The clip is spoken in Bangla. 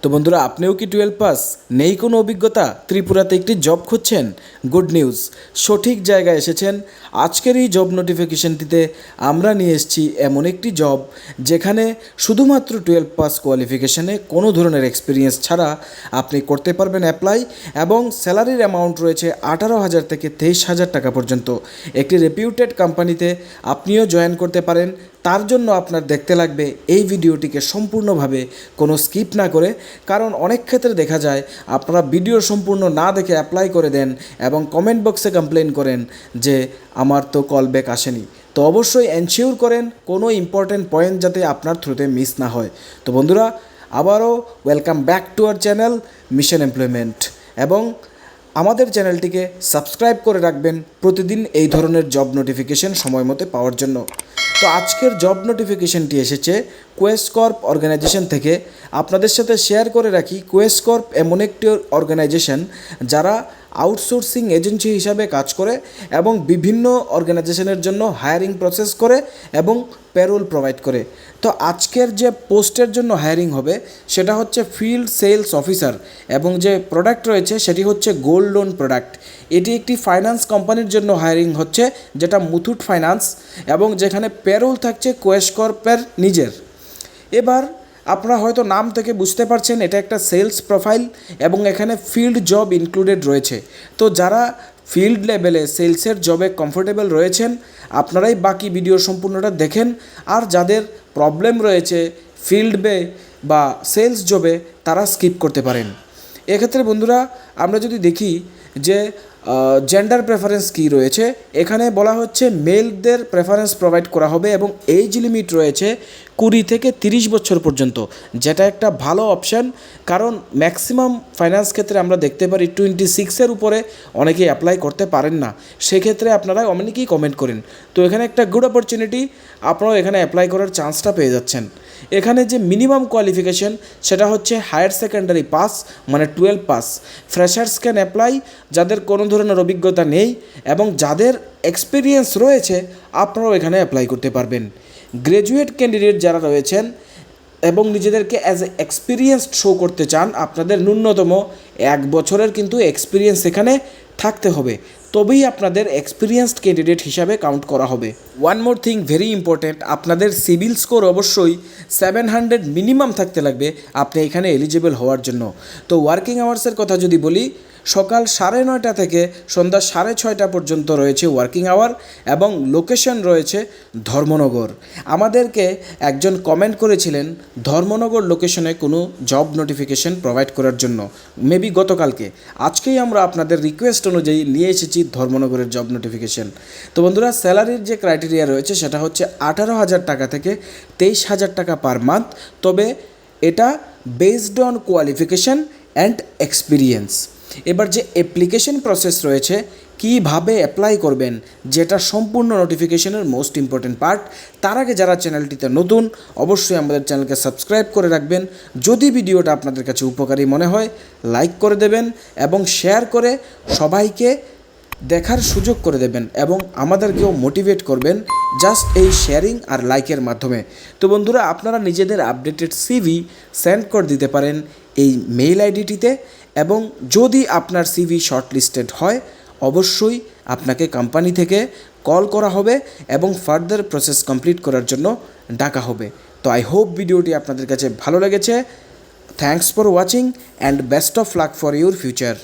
তো বন্ধুরা, আপনিও কি 12 পাস, নেই কোনো অভিজ্ঞতা, ত্রিপুরাতে একটি জব খুঁজছেন? গুড নিউজ, সঠিক জায়গায় এসেছেন। আজকের এই জব নোটিফিকেশনটিতে আমরা নিয়ে এসেছি এমন একটি জব যেখানে শুধুমাত্র 12 পাস কোয়ালিফিকেশনে কোনো ধরনের এক্সপিরিয়েন্স ছাড়া আপনি করতে পারবেন অ্যাপ্লাই, এবং স্যালারির অ্যামাউন্ট রয়েছে 18,000 থেকে 23,000 টাকা পর্যন্ত। একটি রেপিউটেড কোম্পানিতে আপনিও জয়েন করতে পারেন। তার জন্য আপনার দেখতে লাগবে এই ভিডিওটিকে সম্পূর্ণভাবে, কোনো স্কিপ না করে, কারণ অনেক ক্ষেত্রে দেখা যায় আপনারা ভিডিও সম্পূর্ণ না দেখে অ্যাপ্লাই করে দেন এবং কমেন্ট বক্সে কমপ্লেন করেন যে আমার তো কল ব্যাক আসেনি। তো অবশ্যই এনশিওর করেন কোনো ইম্পর্ট্যান্ট পয়েন্ট যাতে আপনার থ্রুতে মিস না হয়। তো বন্ধুরা, আবারও welcome back to our channel mission employment, এবং আমাদের চ্যানেলটিকে সাবস্ক্রাইব করে রাখবেন প্রতিদিন এই ধরনের জব নোটিফিকেশন সময় মতো পাওয়ার জন্য। তো আজকের জব নোটিফিকেশনটি এসেছে কোয়েস্ট কর্প অর্গানাইজেশন থেকে। আপনাদের সাথে শেয়ার করে রাখি, কোয়েস্ট কর্প এমন একটি অর্গানাইজেশন যারা আউটসোর্সিং এজেন্সি হিসাবে কাজ করে এবং বিভিন্ন অর্গানাইজেশনের জন্য হায়ারিং প্রসেস করে এবং প্যারোল প্রোভাইড করে। তো আজকের যে পোস্টের জন্য হায়ারিং হবে সেটা হচ্ছে ফিল্ড সেলস অফিসার, এবং যে প্রোডাক্ট রয়েছে সেটি হচ্ছে গোল্ড লোন প্রোডাক্ট। এটি একটি ফাইন্যান্স কোম্পানির জন্য হায়ারিং হচ্ছে, যেটা মুথুট ফাইন্যান্স, এবং যেখানে প্যারোল থাকছে কোয়েস্ট কর্পের নিজের। এবার আপনারা হয়তো নাম থেকে বুঝতে পারছেন এটা একটা সেলস প্রোফাইল, এবং এখানে ফিল্ড জব ইনক্লুডেড রয়েছে। তো যারা ফিল্ড লেভেলে সেলসের জবে কমফোর্টেবল রয়েছেন আপনারাই বাকি ভিডিও সম্পূর্ণটা দেখেন, আর যাদের প্রবলেম রয়েছে ফিল্ড বে বা সেলস জবে তারা স্কিপ করতে পারেন। এক্ষেত্রে বন্ধুরা, আমরা যদি দেখি যে জেন্ডার প্রেফারেন্স কী রয়েছে, এখানে বলা হচ্ছে মেলদের প্রেফারেন্স প্রোভাইড করা হবে এবং এজ লিমিট রয়েছে 20 থেকে 30 বছর পর্যন্ত, যেটা একটা ভালো অপশান। কারণ ম্যাক্সিমাম ফাইন্যান্স ক্ষেত্রে আমরা দেখতে পারি 26-এর উপরে অনেকেই অ্যাপ্লাই করতে পারেন না। সেক্ষেত্রে আপনারা অনেকেই কমেন্ট করেন। তো এখানে একটা গুড অপরচুনিটি, আপনারাও এখানে অ্যাপ্লাই করার চান্সটা পেয়ে যাচ্ছেন। এখানে যে মিনিমাম কোয়ালিফিকেশন সেটা হচ্ছে হায়ার সেকেন্ডারি পাস, মানে 12 পাস। ফ্রেশার্স ক্যান অ্যাপ্লাই, যাদের কোনো ধরনের অভিজ্ঞতা নেই এবং যাদের এক্সপিরিয়েন্স রয়েছে আপনারাও এখানে অ্যাপ্লাই করতে পারবেন। গ্র্যাজুয়েট ক্যান্ডিডেট যারা রয়েছেন এবং নিজেদেরকে অ্যাজ এ এক্সপিরিয়েন্সড শো করতে চান, আপনাদের ন্যূনতম 1 বছরের কিন্তু এক্সপিরিয়েন্স এখানে থাকতে হবে, তবেই আপনাদের এক্সপিরিয়েন্সড ক্যান্ডিডেট হিসাবে কাউন্ট করা হবে। One more thing very important, আপনাদের সিভিল স্কোর অবশ্যই 700 মিনিমাম থাকতে লাগবে আপনি এখানে এলিজিবল হওয়ার জন্য। তো ওয়ার্কিং আওয়ার্সের কথা যদি বলি, সকাল 9:30 থেকে সন্ধ্যা 6:30 পর্যন্ত রয়েছে ওয়ার্কিং আওয়ার, এবং লোকেশন রয়েছে ধর্মনগর। আমাদেরকে একজন কমেন্ট করেছিলেন ধর্মনগর লোকেশনে কোনো জব নোটিফিকেশন প্রোভাইড করার জন্য, মেবি গতকালকে। আজকেই আমরা আপনাদের রিকোয়েস্ট অনুযায়ী নিয়ে এসেছি ধর্মনগরের জব নোটিফিকেশন। তো বন্ধুরা, স্যালারির যে ক্রাইটেরিয়া রয়েছে সেটা হচ্ছে 18,000 টাকা থেকে 23,000 টাকা পার মান্থ, তবে এটা based on qualification and experience. এবার যে অ্যাপ্লিকেশন প্রসেস রয়েছে, কীভাবে অ্যাপ্লাই করবেন, যেটা সম্পূর্ণ নোটিফিকেশনের মোস্ট ইম্পর্টেন্ট পার্ট। তার আগে যারা চ্যানেলটিতে নতুন, অবশ্যই আমাদের চ্যানেলকে সাবস্ক্রাইব করে রাখবেন। যদি ভিডিওটা আপনাদের কাছে উপকারী মনে হয় লাইক করে দেবেন এবং শেয়ার করে সবাইকে দেখার সুযোগ করে দেবেন, এবং আমাদেরকেও মোটিভেট করবেন জাস্ট এই শেয়ারিং আর লাইকের মাধ্যমে। তো বন্ধুরা, আপনারা নিজেদের আপডেটেড সিভি সেন্ড করে দিতে পারেন এই মেইল আইডিটিতে, এবং যদি আপনার সিভি শর্টলিস্টেড হয় অবশ্যই আপনাকে কোম্পানি থেকে কল করা হবে এবং ফার্দার প্রসেস কমপ্লিট করার জন্য ডাকা হবে। তো আই হোপ ভিডিওটি আপনাদের কাছে ভালো লেগেছে। Thanks for watching and best of luck for your future.